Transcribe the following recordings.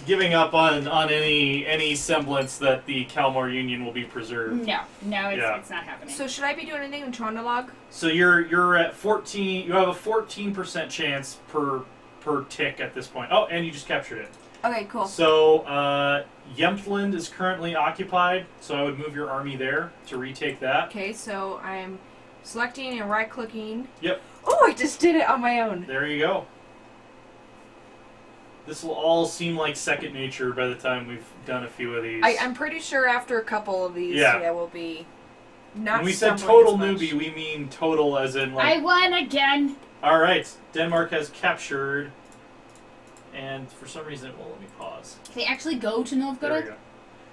giving up on any semblance that the Kalmar Union will be preserved. No, it's not happening. So should I be doing anything in Trondalog? So you're at 14. You have a 14% chance per tick at this point. Oh, and you just captured it. Okay, cool. So Jämtland is currently occupied. So I would move your army there to retake that. Okay, so I'm selecting and right-clicking. Yep. Oh, I just did it on my own. There you go. This will all seem like second nature by the time we've done a few of these. I'm pretty sure after a couple of these, we'll be not. When we said stumbling total as much. newbie, we mean total as in like. I won again. All right, Denmark has captured, and for some reason it won't let me pause. They actually go to There Novgorod? we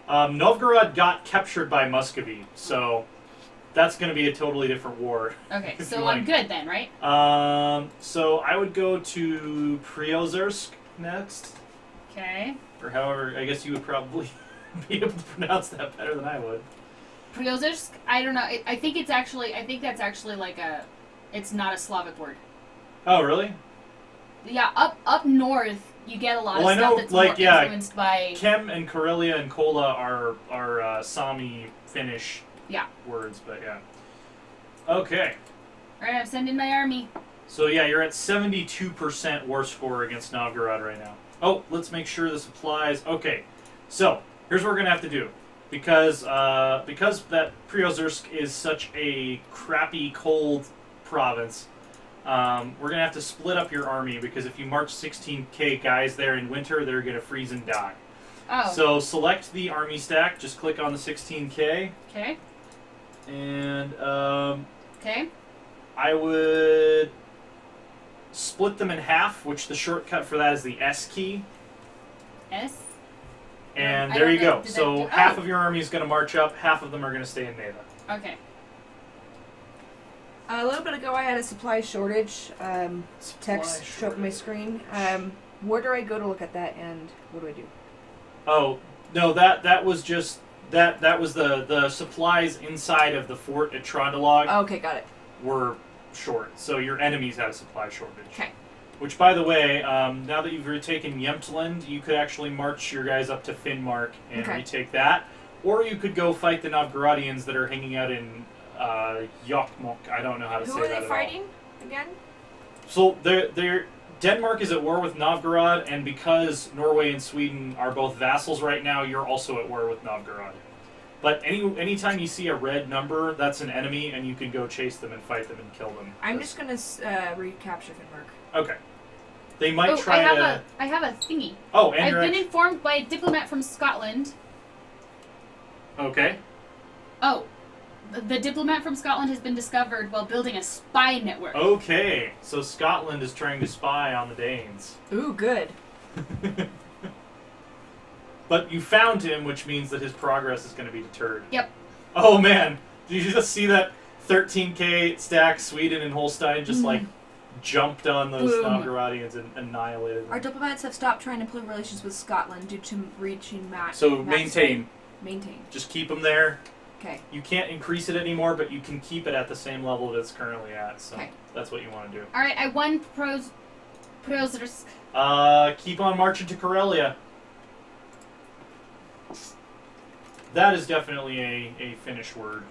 go. Novgorod got captured by Muscovy, so that's going to be a totally different war. Okay, if so you I'm like. good then, right? So I would go to Priozersk next, Okay. or however, I guess you would probably be able to pronounce that better than I would. Priozersk? I don't know. I think that's actually like a, it's not a Slavic word. Oh, really? Yeah, up north, you get a lot Well, of I stuff know, that's like, more influenced by... Kem and Karelia and Kola are Sami Finnish words, but yeah. Okay. Alright, I'm sending my army. So yeah, you're at 72% war score against Novgorod right now. Oh, let's make sure this applies. Okay, so here's what we're gonna have to do, because that Priozersk is such a crappy cold province. We're gonna have to split up your army, because if you march 16k guys there in winter, they're gonna freeze and die. Oh. So select the army stack. Just click on the 16k. Okay. And Okay. I would split them in half, which the shortcut for that is the S key. S? And I there don't you know. go. So half of your army is going to march up, half of them are going to stay in Neva. Okay. A little bit ago, I had a supply shortage. Text show up on my screen. Where do I go to look at that, and what do I do? Oh no, that was just that was the supplies inside of the fort at Trondalog Okay, got it. were short. So your enemies had a supply shortage. Okay. Which, by the way, now that you've retaken Jämtland, you could actually march your guys up to Finnmark and retake that. Or you could go fight the Novgorodians that are hanging out in Jokkmokk. I don't know how to say that Who are at they all. fighting again? So Denmark is at war with Novgorod, and because Norway and Sweden are both vassals right now, you're also at war with Novgorod. But anytime you see a red number, that's an enemy, and you can go chase them and fight them and kill them. I'm just gonna recapture Finnmark. Okay. They might try to... I have a thingy. Oh, and I've you're been informed by a diplomat from Scotland. Okay. Oh. The diplomat from Scotland has been discovered while building a spy network. Okay. So Scotland is trying to spy on the Danes. Ooh, good. But you found him, which means that his progress is going to be deterred. Yep. Oh, man. Did you just see that 13k stack Sweden and Holstein just, jumped on those Novgorodians and annihilated them? Our diplomats have stopped trying to improve relations with Scotland due to reaching max. So maintain. Maintain. Just keep them there. Okay. You can't increase it anymore, but you can keep it at the same level that it's currently at. So that's what you want to do. Alright, I won Priozersk. Keep on marching to Karelia. That is definitely a Finnish word.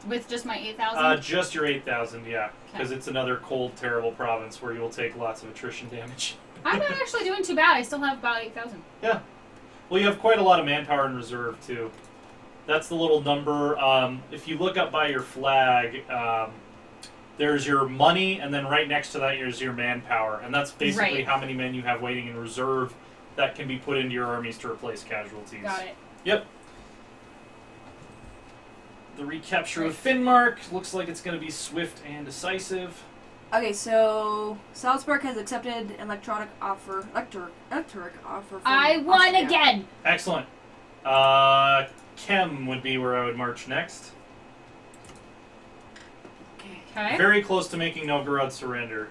With just my 8,000? Just your 8,000, yeah. Because it's another cold, terrible province where you'll take lots of attrition damage. I'm not actually doing too bad. I still have about 8,000. Yeah. Well, you have quite a lot of manpower in reserve, too. That's the little number. If you look up by your flag, there's your money, and then right next to that is your manpower. And that's basically how many men you have waiting in reserve that can be put into your armies to replace casualties. Got it. Yep. The recapture of Finnmark looks like it's going to be swift and decisive. Okay, so Salzburg has accepted an electric offer. From I won Austria. again! Excellent. Kem would be where I would march next. Okay. Very close to making Novgorod surrender.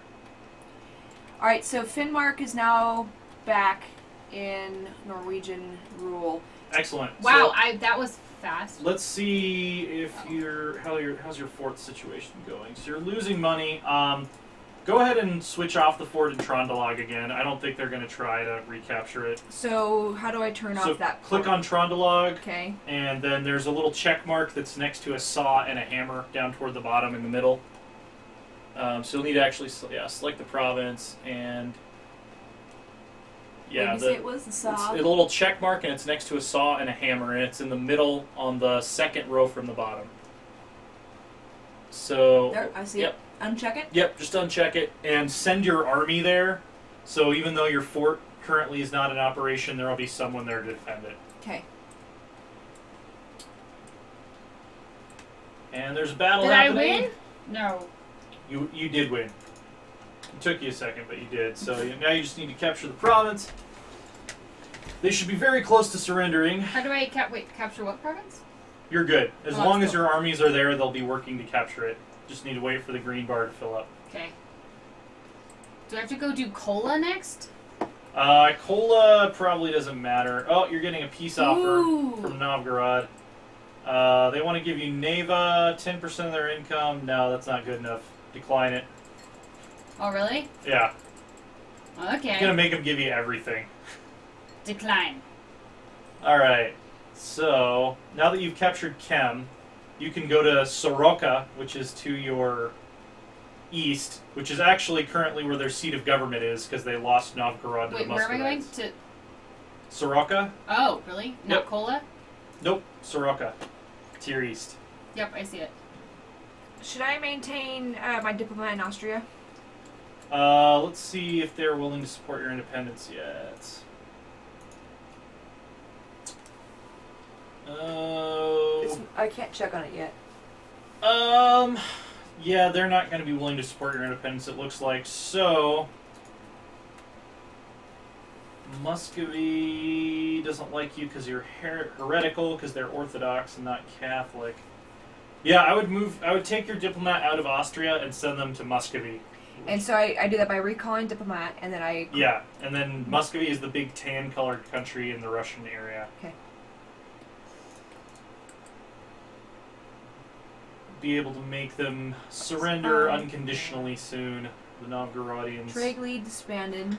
Alright, so Finnmark is now back in Norwegian rule. Excellent. Wow, So, that was fast. let's see if how's your fourth situation going. So you're losing money. Go ahead and switch off the fort in Trondelag again. I don't think they're going to try to recapture it. So how do I turn So off that? click port? on Trondelag, Okay. and then there's a little check mark that's next to a saw and a hammer down toward the bottom in the middle. So you'll need to actually select the province, and What did you say it was? The it's saw? a little check mark, and it's next to a saw and a hammer, and it's in the middle on the second row from the bottom. So There, I see yep. it. Uncheck it? Yep, just uncheck it and send your army there. So even though your fort currently is not in operation, there will be someone there to defend it. Okay. And there's a battle Did I happening. win? No. You did win. It took you a second, but you did. So now you just need to capture the province. They should be very close to surrendering. How do I capture what province? You're good. As Oh, long as cool. your armies are there, they'll be working to capture it. Just need to wait for the green bar to fill up. Okay. Do I have to go do Kola next? Kola probably doesn't matter. Oh, you're getting a peace offer Ooh. from Novgorod. They want to give you Neva 10% of their income. No, that's not good enough. Decline it. Oh, really? Yeah. Okay. I'm gonna make them give you everything. Decline. Alright. So, now that you've captured Kem, you can go to Soroka, which is to your east, which is actually currently where their seat of government is, because they lost Novgorod to Wait, the where am I going? Muscovites. To. Soroka? Oh, really? Not Yep. Kola? Nope, Soroka. To your east. Yep, I see it. Should I maintain my diplomat in Austria? Let's see if they're willing to support your independence yet. I can't check on it yet. Yeah, they're not going to be willing to support your independence, it looks like. So, Muscovy doesn't like you because you're heretical, because they're Orthodox and not Catholic. Yeah, I would take your diplomat out of Austria and send them to Muscovy. And so I do that by recalling diplomat, and then I... Yeah, and then Muscovy is the big tan-colored country in the Russian area. Okay. Be able to make them surrender unconditionally soon, the Novgorodians. Trade League disbanded.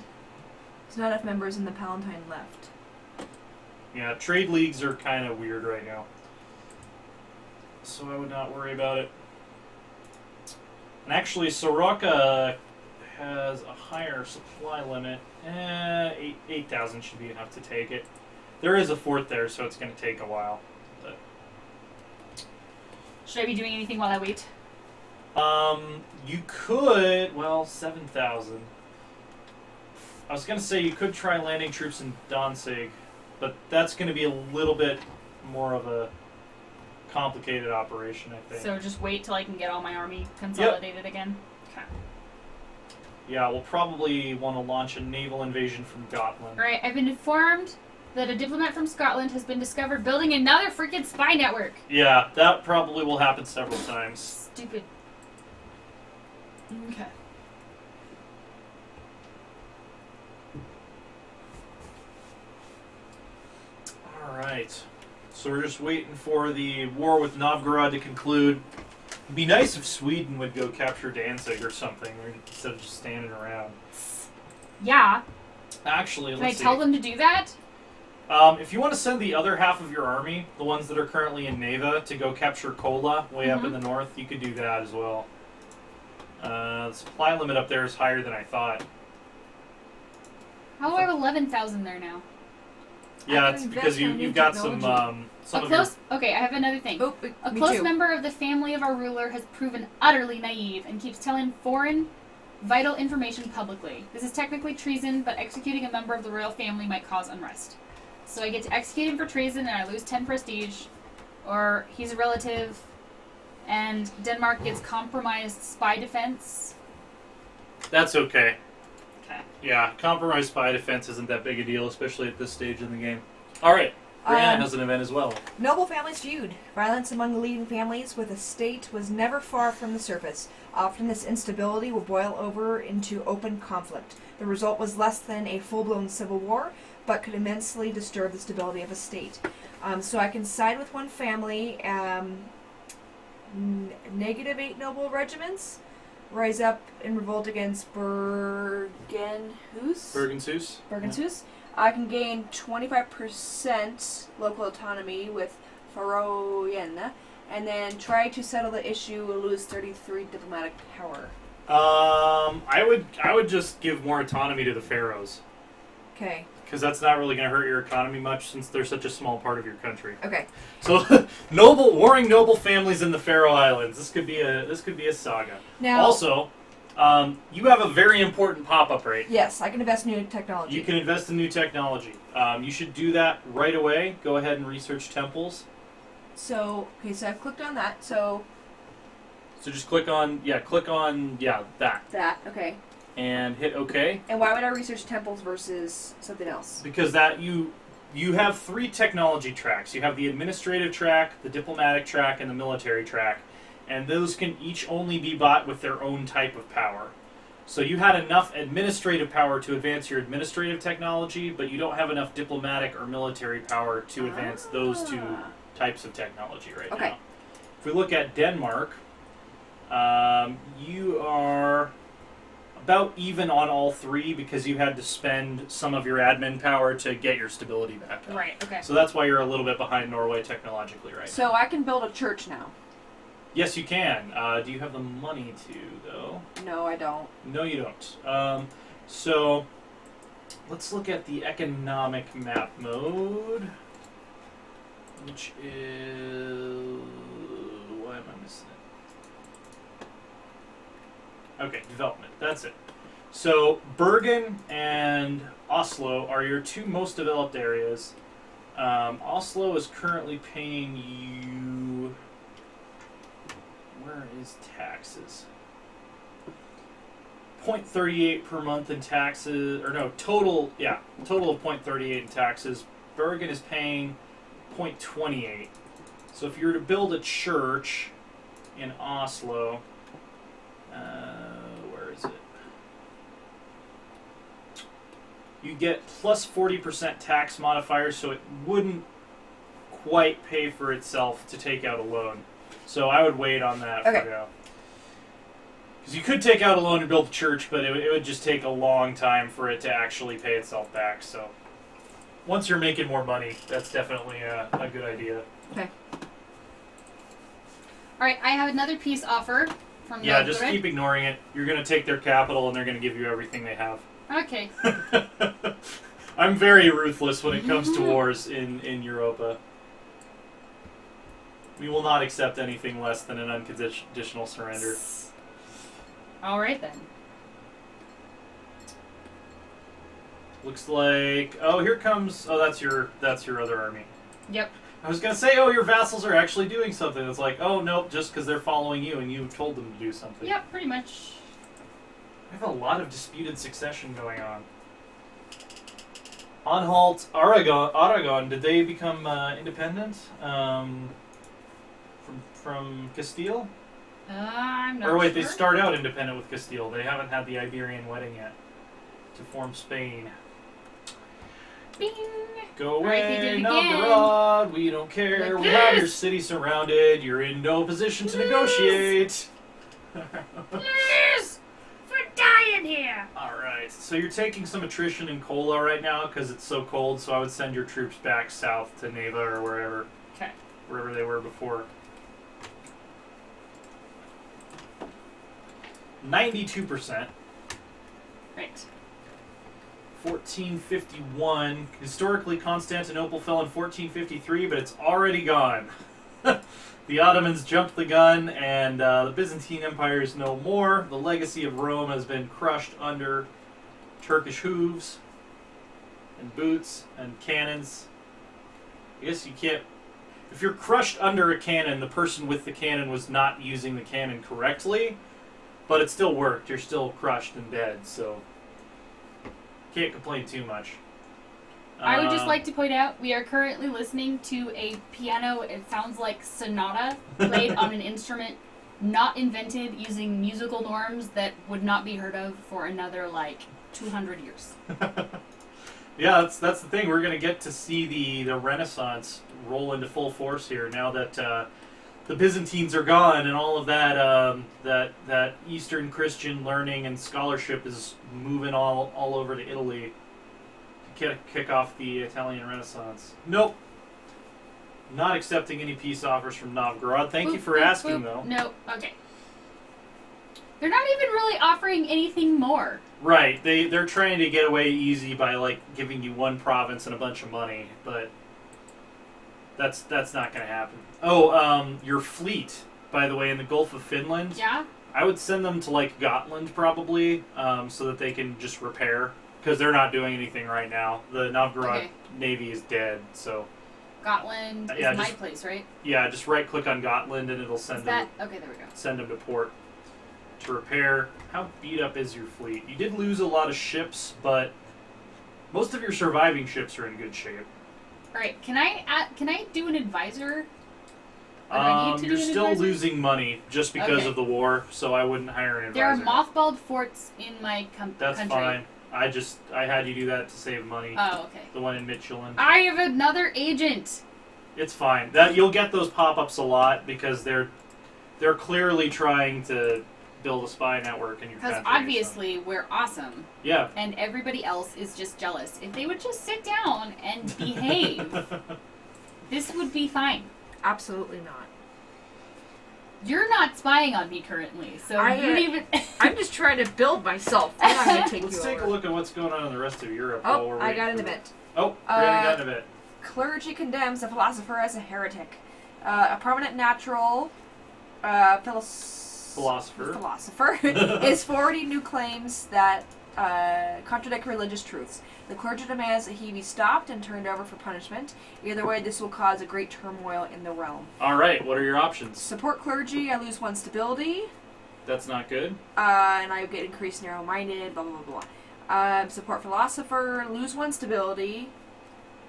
There's not enough members in the Palatine left. Yeah, trade leagues are kind of weird right now. So I would not worry about it. And actually, Soroka has a higher supply limit. 8,000 should be enough to take it. There is a fort there, so it's going to take a while. But Should I be doing anything while I wait? you could, well, 7,000. I was going to say you could try landing troops in Danzig, but that's going to be a little bit more of a complicated operation, I think. So just wait till I can get all my army consolidated again? Okay. Yeah, we'll probably want to launch a naval invasion from Gotland. Alright, I've been informed that a diplomat from Scotland has been discovered building another freaking spy network. Yeah, that probably will happen several times. Stupid. Okay. Alright. So we're just waiting for the war with Novgorod to conclude. It'd be nice if Sweden would go capture Danzig or something, instead of just standing around. Yeah. Actually, Can let's I see. tell them to do that? If you want to send the other half of your army, the ones that are currently in Neva, to go capture Kola way up in the north, you could do that as well. The supply limit up there is higher than I thought. How do I have 11,000 there now? Yeah, I it's can because invest in you've new got some technology. some A of your... close. Okay, I have another thing. Oh, A me close too. member of the family of our ruler has proven utterly naive and keeps telling foreign vital information publicly. This is technically treason, but executing a member of the royal family might cause unrest. So I get to execute him for treason and I lose 10 prestige, or he's a relative, and Denmark gets compromised spy defense. That's okay. Okay. Yeah, compromised spy defense isn't that big a deal, especially at this stage in the game. Alright, Brianna has an event as well. Noble families feud. Violence among the leading families with a state was never far from the surface. Often this instability will boil over into open conflict. The result was less than a full-blown civil war, but could immensely disturb the stability of a state. So I can side with one family, -8 noble regiments, rise up in revolt against Bergenhus. Bergenhus. I can gain 25% local autonomy with Faroyen, and then try to settle the issue, lose 33 diplomatic power. I would just give more autonomy to the pharaohs. Okay. Because that's not really going to hurt your economy much, since they're such a small part of your country. Okay. So, warring noble families in the Faroe Islands. This could be a saga. Now, Also, you have a very important pop-up right now. yes, I can invest in new technology. You can invest in new technology. You should do that right away. Go ahead and research temples. So I've clicked on that. So just click on that, okay. and hit OK. And why would I research temples versus something else? Because that you have 3 technology tracks. You have the administrative track, the diplomatic track, and the military track. And those can each only be bought with their own type of power. So you had enough administrative power to advance your administrative technology, but you don't have enough diplomatic or military power to advance those 2 types of technology right now. If we look at Denmark, you are about even on all 3 because you had to spend some of your admin power to get your stability back up. Right, okay. So that's why you're a little bit behind Norway technologically right now. So I can build a church now. Yes, you can. Do you have the money to, though? No, I don't. No, you don't. So let's look at the economic map mode, which is... Why am I missing it? Okay, development. That's it. So Bergen and Oslo are your 2 most developed areas. Oslo is currently paying you... Where is taxes? 0.38 per month in taxes, or no, total of 0.38 in taxes. Bergen is paying 0.28. So if you were to build a church in Oslo, where is it? You get plus 40% tax modifiers, so it wouldn't quite pay for itself to take out a loan. So I would wait on that for now. Because you could take out a loan and build a church, but it would just take a long time for it to actually pay itself back. So once you're making more money, that's definitely a good idea. Okay. Alright, I have another peace offer from Yeah, just keep ignoring it. You're going to take their capital and they're going to give you everything they have. Okay. I'm very ruthless when it comes to wars in Europa. We will not accept anything less than an unconditional surrender. Alright then. Looks like... Oh, here comes... Oh, that's your other army. Yep. I was going to say, oh, your vassals are actually doing something. It's like, oh, nope, just because they're following you and you told them to do something. Yep, pretty much. We have a lot of disputed succession going on. Anhalt, Aragon, did they become independent from Castile? I'm not Or wait, sure. they start out independent with Castile. They haven't had the Iberian wedding yet to form Spain. Bing! Go Alright, they did away, it Novgorod. We don't care. Like We have your this. city surrounded. You're in no position to negotiate. Yes! We're dying here! Alright, so you're taking some attrition in Kola right now because it's so cold, so I would send your troops back south to Neva or wherever. Okay. Wherever they were before. 92%. Right. 1451. Historically, Constantinople fell in 1453, but it's already gone. The Ottomans jumped the gun, and the Byzantine Empire is no more. The legacy of Rome has been crushed under Turkish hooves and boots and cannons. I guess you can't... If you're crushed under a cannon, the person with the cannon was not using the cannon correctly, but it still worked. You're still crushed and dead, so can't complain too much. I would just like to point out we are currently listening to a piano, it sounds like sonata, played on an instrument not invented using musical norms that would not be heard of for another, 200 years. Yeah, that's the thing. We're going to get to see the Renaissance roll into full force here now that the Byzantines are gone, and all of that that Eastern Christian learning and scholarship is moving all over to Italy to kick off the Italian Renaissance. Nope. Not accepting any peace offers from Novgorod. Thank you for asking, though. No, okay. They're not even really offering anything more. Right. They're trying to get away easy by, like, giving you one province and a bunch of money, but that's not going to happen. Oh, your fleet, by the way, in the Gulf of Finland. Yeah? I would send them to, like, Gotland, probably, so that they can just repair, because they're not doing anything right now. The Novgorod Navy is dead, so... Gotland is my place, right? Yeah, just right-click on Gotland, and it'll send them... Okay, there we go. Send them to port to repair. How beat up is your fleet? You did lose a lot of ships, but most of your surviving ships are in good shape. Alright, can I do an advisor? You're still losing money just because of the war, so I wouldn't hire an advisor. There are mothballed forts in my country. That's fine. I had you do that to save money. Oh, okay. The one in Michelin. I have another agent. It's fine. You'll get those pop-ups a lot because they're clearly trying to build a spy network in your country. Because obviously we're awesome. Yeah. And everybody else is just jealous. If they would just sit down and behave, this would be fine. Absolutely not. You're not spying on me currently, so you don't even... I'm just trying to build myself. I'm not going to take Let's take a look at what's going on in the rest of Europe. Oh, I got an event. Oh, Brandon got an event. Clergy condemns a philosopher as a heretic. A prominent natural philosopher is forwarding new claims that contradict religious truths. The clergy demands that he be stopped and turned over for punishment. Either way, this will cause a great turmoil in the realm. All right, what are your options? Support clergy, I lose one stability. That's not good. And I get increased narrow-minded, blah, blah, blah, blah. Support philosopher, lose one stability.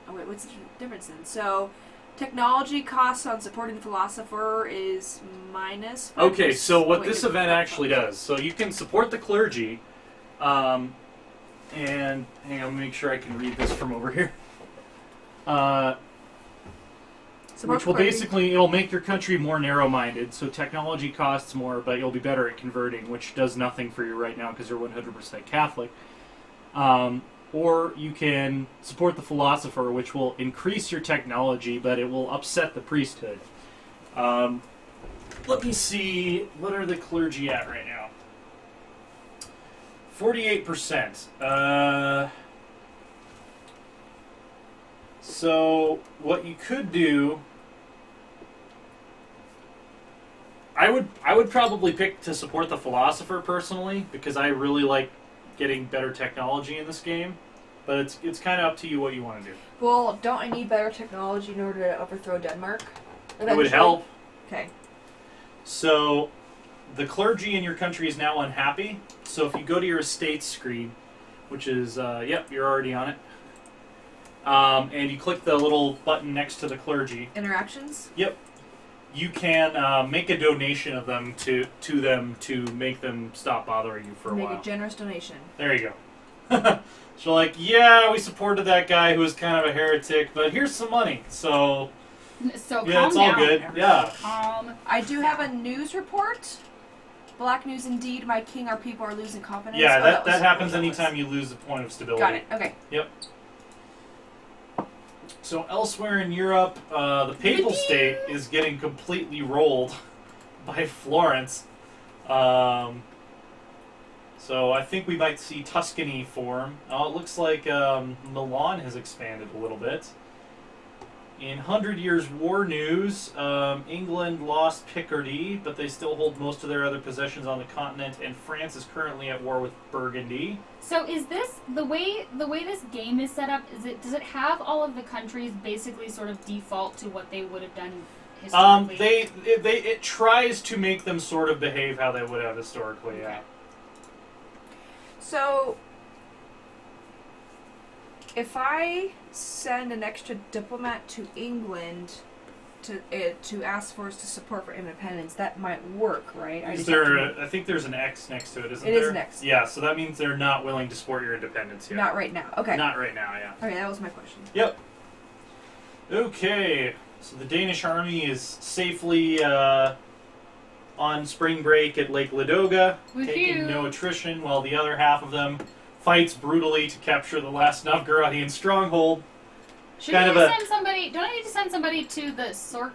Oh, wait, what's the difference then? So, technology costs on supporting the philosopher is minus... Okay, so what this event actually does, so you can support the clergy, and hang on, let me make sure I can read this from over here. Which will basically, it'll make your country more narrow-minded, so technology costs more, but you'll be better at converting, which does nothing for you right now because you're 100% Catholic. Or you can support the philosopher, which will increase your technology, but it will upset the priesthood. Let me see, what are the clergy at right now? 48%. So what you could do, I would probably pick to support the philosopher personally because I really like getting better technology in this game. But it's kind of up to you what you want to do. Well, don't I need better technology in order to overthrow Denmark? It would help. Okay. So the clergy in your country is now unhappy. So if you go to your estates screen, which is, yep, you're already on it. And you click the little button next to the clergy. Interactions? Yep. You can make a donation of them to them to make them stop bothering you for a while. Make a generous donation. There you go. So like, yeah, we supported that guy who was kind of a heretic, but here's some money. So yeah, it's all good. Yeah. I do have a news report. Black news indeed. My king, our people are losing confidence. Yeah, that happens anytime you lose a point of stability. Got it. Okay. Yep. So elsewhere in Europe, the papal state is getting completely rolled by Florence. So I think we might see Tuscany form. Oh, it looks like Milan has expanded a little bit. In 100 Years' War news, England lost Picardy, but they still hold most of their other possessions on the continent, and France is currently at war with Burgundy. So is this the way this game is set up? Does it have all of the countries basically sort of default to what they would have done historically? It tries to make them sort of behave how they would have historically. Okay. Yeah. So, if I send an extra diplomat to England to ask for us to support for independence, that might work, right? I think there's an X next to it, isn't there? It is an X. Yeah, so that means they're not willing to support your independence yet. Not right now. Okay. Not right now, yeah. Okay, that was my question. Yep. Okay. So the Danish army is safely on spring break at Lake Ladoga, taking no attrition, while the other half of them fights brutally to capture the last Novgorodian stronghold. Should Kind I of a- send somebody? Don't I need to send somebody to the Sork?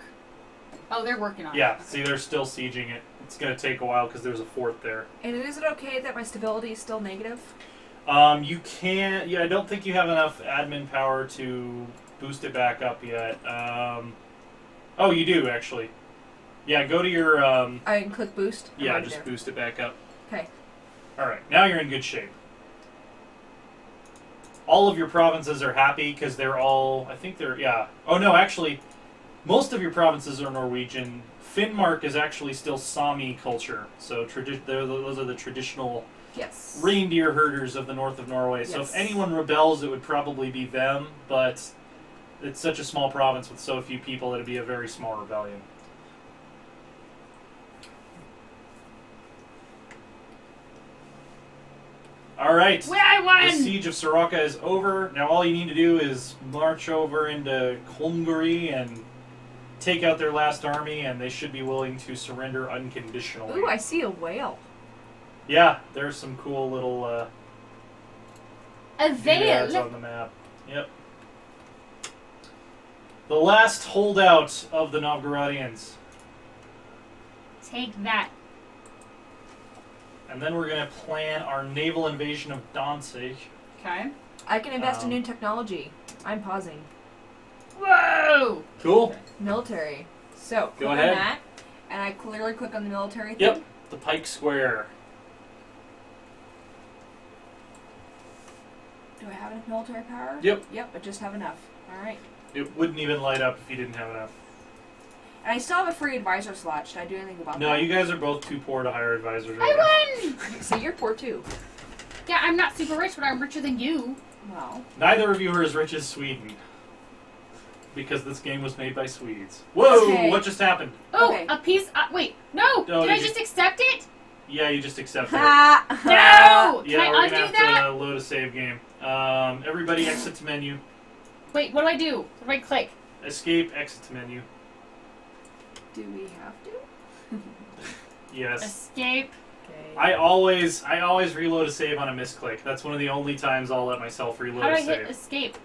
Oh, they're working on it. Yeah, see, they're still sieging it. It's going to take a while because there's a fort there. And is it okay that my stability is still negative? You can't... Yeah, I don't think you have enough admin power to boost it back up yet. Oh, you do, actually. Yeah, go to your... I can click boost. I'm yeah, already just there. boost it back up. Okay. Alright, now you're in good shape. All of your provinces are happy because they're all... I think they're... Yeah. Oh, no, actually, most of your provinces are Norwegian. Finnmark is actually still Sami culture. So those are the traditional Yes. reindeer herders of the north of Norway. So if Yes. anyone rebels, it would probably be them. But it's such a small province with so few people, it'd be a very small rebellion. All right. I The won! siege of Soroka is over. Now all you need to do is march over into Hungary and take out their last army, and they should be willing to surrender unconditionally. Ooh, I see a whale. Yeah, there's some cool little A doodads veil. on the map. Yep. The last holdout of the Novgorodians. Take that. And then we're going to plan our naval invasion of Danzig. Okay. I can invest in new technology. I'm pausing. Whoa! Cool. Military. So, Go click on ahead. that, and I clearly click on the military thing. Yep. The Pike Square. Do I have enough military power? Yep. Yep, I just have enough. Alright. It wouldn't even light up if you didn't have enough. And I still have a free advisor slot. Should I do anything about No, that? you guys are both too poor to hire advisors right I won! So you're poor too. Yeah, I'm not super rich, but I'm richer than you. Well. now. Neither of you are as rich as Sweden. Because this game was made by Swedes. Whoa! Okay. What just happened? Oh, Okay. a piece. Wait, no! Oh, Did I did you- just accept it? Yeah, you just accepted it. No! Yeah, Can I we're undo gonna have that? to load a save game. Everybody exit to menu. Wait, what do I do? What do I click? Escape, exit to menu. Do we have to? Yes. Escape. Okay. I always reload a save on a misclick. That's one of the only times I'll let myself reload How do a I hit save. escape?